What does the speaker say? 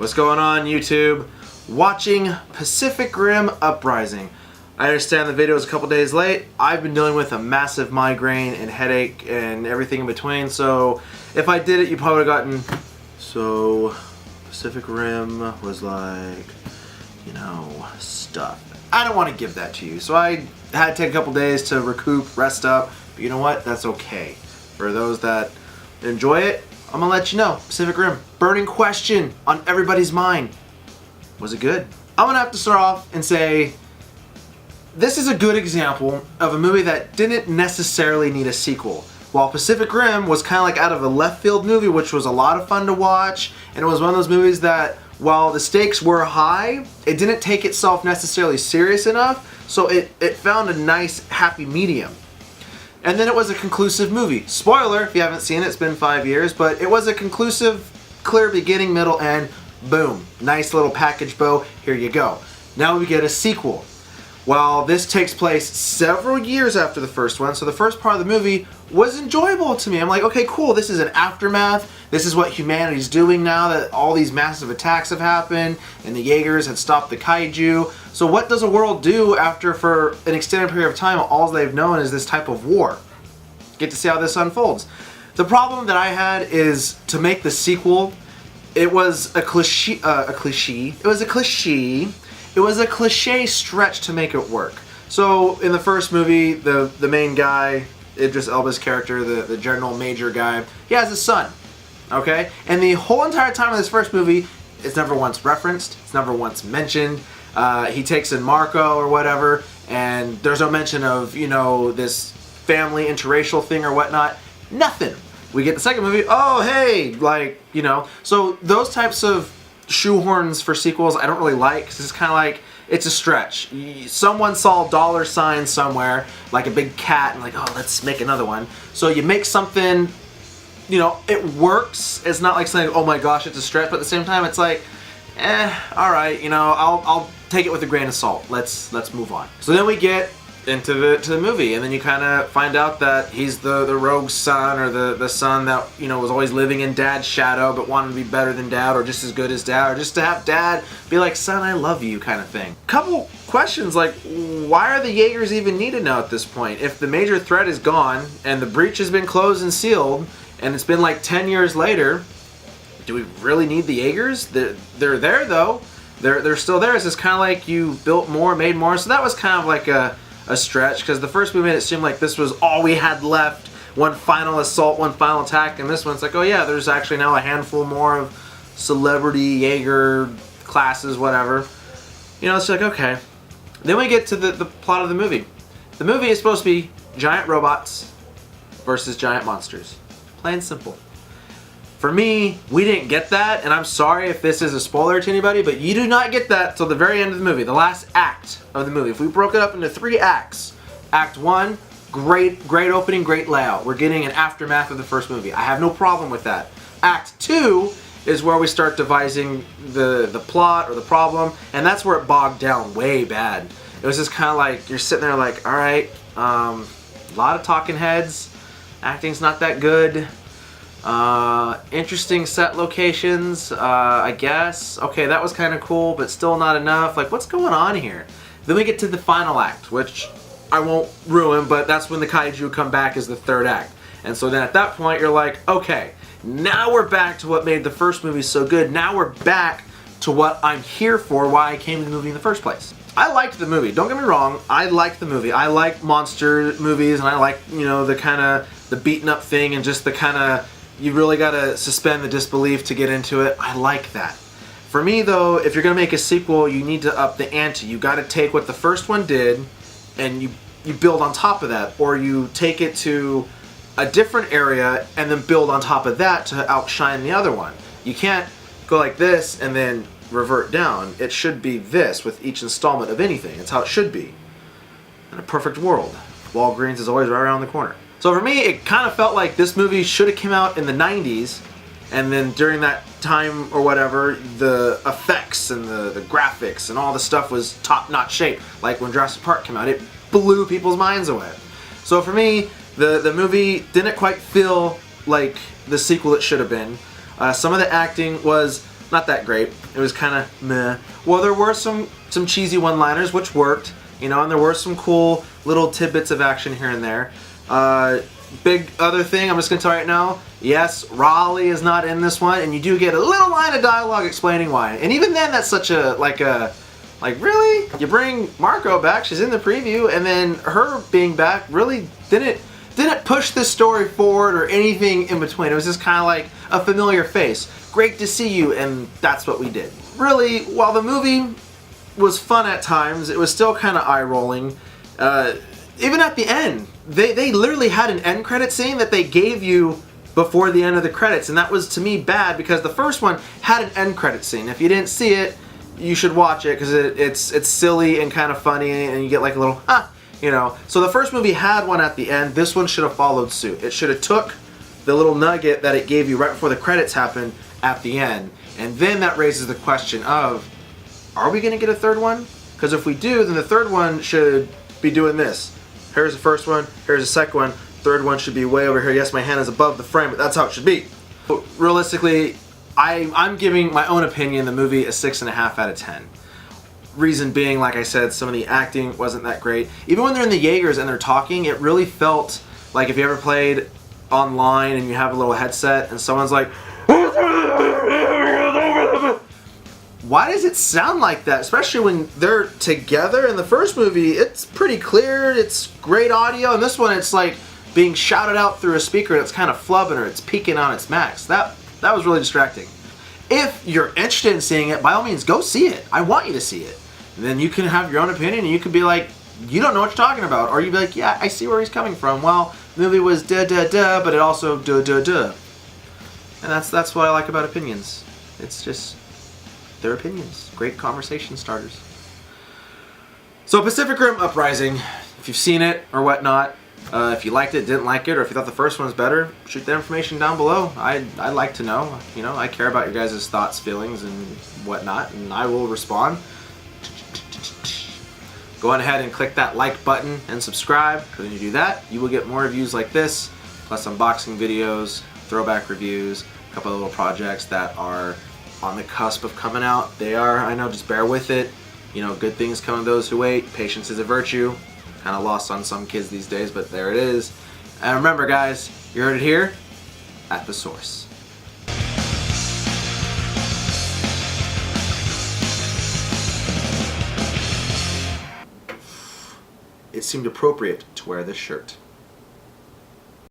What's going on, YouTube? Watching Pacific Rim Uprising. I understand the video is a couple days late. I've been dealing with a massive migraine and headache and everything in between, so if I did it, you probably would have gotten... So, Pacific Rim was like, you know, stuff. I don't want to give that to you, so I had to take a couple days to recoup, rest up, but you know what? That's okay. For those that enjoy it, I'm gonna let you know. Pacific Rim, burning question on everybody's mind. Was it good? I'm gonna have to start off and say, this is a good example of a movie that didn't necessarily need a sequel. While Pacific Rim was kind of like out of a left field movie, which was a lot of fun to watch, and it was one of those movies that, while the stakes were high, it didn't take itself necessarily serious enough, so it found a nice happy medium. And then it was a conclusive movie. Spoiler, if you haven't seen it, it's been 5 years, but it was a conclusive, clear beginning, middle, end, boom. Nice little package bow, here you go. Now we get a sequel. While this takes place several years after the first one, so the first part of the movie was enjoyable to me. I'm like, okay, cool, this is an aftermath. This is what humanity's doing now that all these massive attacks have happened and the Jaegers had stopped the kaiju. So what does a world do after, for an extended period of time, all they've known is this type of war? Get to see how this unfolds. The problem that I had is to make the sequel, it was a cliche. It was a cliche stretch to make it work. So in the first movie, the main guy, Idris Elba's character, the general major guy, he has a son, okay? And the whole entire time of this first movie, it's never once referenced, it's never once mentioned. He takes in Marco or whatever, and there's no mention of, you know, this family interracial thing or whatnot. Nothing. We get the second movie, oh hey, like, you know. So those types of shoehorns for sequels I don't really like, because it's kind of like, it's a stretch. Someone saw dollar signs somewhere, like a big cat, and like, oh, let's make another one. So you make something, you know, it works. It's not like saying, oh my gosh, it's a stretch, but at the same time, it's like, alright, you know, I'll take it with a grain of salt. Let's move on. So then we get into the movie, and then you kind of find out that he's the rogue son, or the son that, you know, was always living in dad's shadow but wanted to be better than dad, or just as good as dad, or just to have dad be like, son, I love you, kind of thing. Couple questions, like, why are the Jaegers even needed now at this point? If the major threat is gone and the breach has been closed and sealed, and it's been like 10 years later, do we really need the Jaegers? They're there though. They're still there. It's just kind of like you built more, made more. So that was kind of like a stretch, because the first movie made it seem like this was all we had left, one final assault, one final attack, and this one's like, oh yeah, there's actually now a handful more of celebrity Jaeger classes, whatever. You know, it's like, okay. Then we get to the plot of the movie. The movie is supposed to be giant robots versus giant monsters. Plain and simple. For me, we didn't get that, and I'm sorry if this is a spoiler to anybody, but you do not get that till the very end of the movie, the last act of the movie. If we broke it up into 3 acts, Act 1, great opening, great layout. We're getting an aftermath of the first movie. I have no problem with that. Act 2 is where we start devising the plot or the problem, and that's where it bogged down way bad. It was just kind of like, you're sitting there like, alright, a lot of talking heads, acting's not that good. Interesting set locations, I guess. Okay, that was kind of cool, but still not enough. Like, what's going on here? Then we get to the final act, which I won't ruin, but that's when the kaiju come back as the third act. And so then at that point, you're like, okay, now we're back to what made the first movie so good. Now we're back to what I'm here for, why I came to the movie in the first place. I liked the movie. Don't get me wrong. I liked the movie. I like monster movies, and I like, you know, the kind of, the beaten up thing, and just the kind of, you really gotta suspend the disbelief to get into it. I like that. For me though, if you're gonna make a sequel, you need to up the ante. You gotta take what the first one did and you build on top of that, or you take it to a different area and then build on top of that to outshine the other one. You can't go like this and then revert down. It should be this with each installment of anything. It's how it should be. In a perfect world, Walgreens is always right around the corner. So for me, it kind of felt like this movie should have come out in the 90s, and then during that time or whatever, the effects and the graphics and all the stuff was top-notch shape. Like when Jurassic Park came out, it blew people's minds away. So for me, the movie didn't quite feel like the sequel it should have been. Some of the acting was not that great. It was kind of meh. Well, there were some cheesy one-liners which worked, you know, and there were some cool little tidbits of action here and there. Big other thing, I'm just going to tell you right now, yes, Raleigh is not in this one, and you do get a little line of dialogue explaining why. And even then, that's such a, like, really? You bring Marco back, she's in the preview, and then her being back really didn't push this story forward or anything in between. It was just kind of like a familiar face. Great to see you, and that's what we did. Really, while the movie was fun at times, it was still kind of eye-rolling. Even at the end, they literally had an end credit scene that they gave you before the end of the credits, and that was, to me, bad because the first one had an end credit scene. If you didn't see it, you should watch it because it's silly and kind of funny, and you get like a little, you know. So the first movie had one at the end. This one should have followed suit. It should have took the little nugget that it gave you right before the credits happened at the end. And then that raises the question of, are we going to get a third one? Because if we do, then the third one should be doing this. Here's the first one, here's the second one, third one should be way over here. Yes, my hand is above the frame, but that's how it should be. But realistically, I'm giving my own opinion, the movie a 6.5 out of 10. Reason being, like I said, some of the acting wasn't that great. Even when they're in the Jaegers and they're talking, it really felt like if you ever played online and you have a little headset and someone's like, why does it sound like that? Especially when they're together. In the first movie, it's pretty clear, it's great audio, and this one it's like being shouted out through a speaker and it's kind of flubbing or it's peaking on its max. That was really distracting. If you're interested in seeing it, by all means, go see it. I want you to see it. And then you can have your own opinion and you can be like, you don't know what you're talking about. Or you'd be like, yeah, I see where he's coming from. Well, the movie was but it also And that's what I like about opinions. It's just their opinions. Great conversation starters. So Pacific Rim Uprising, if you've seen it or whatnot, if you liked it, didn't like it, or if you thought the first one was better, shoot that information down below. I'd like to know. You know, I care about your guys' thoughts, feelings, and whatnot, and I will respond. Go on ahead and click that like button and subscribe, because when you do that, you will get more reviews like this, plus unboxing videos, throwback reviews, a couple of little projects that are on the cusp of coming out. They are, I know, just bear with it. You know, good things come to those who wait. Patience is a virtue. Kind of lost on some kids these days, but there it is. And remember, guys, you heard it here at the source. It seemed appropriate to wear this shirt.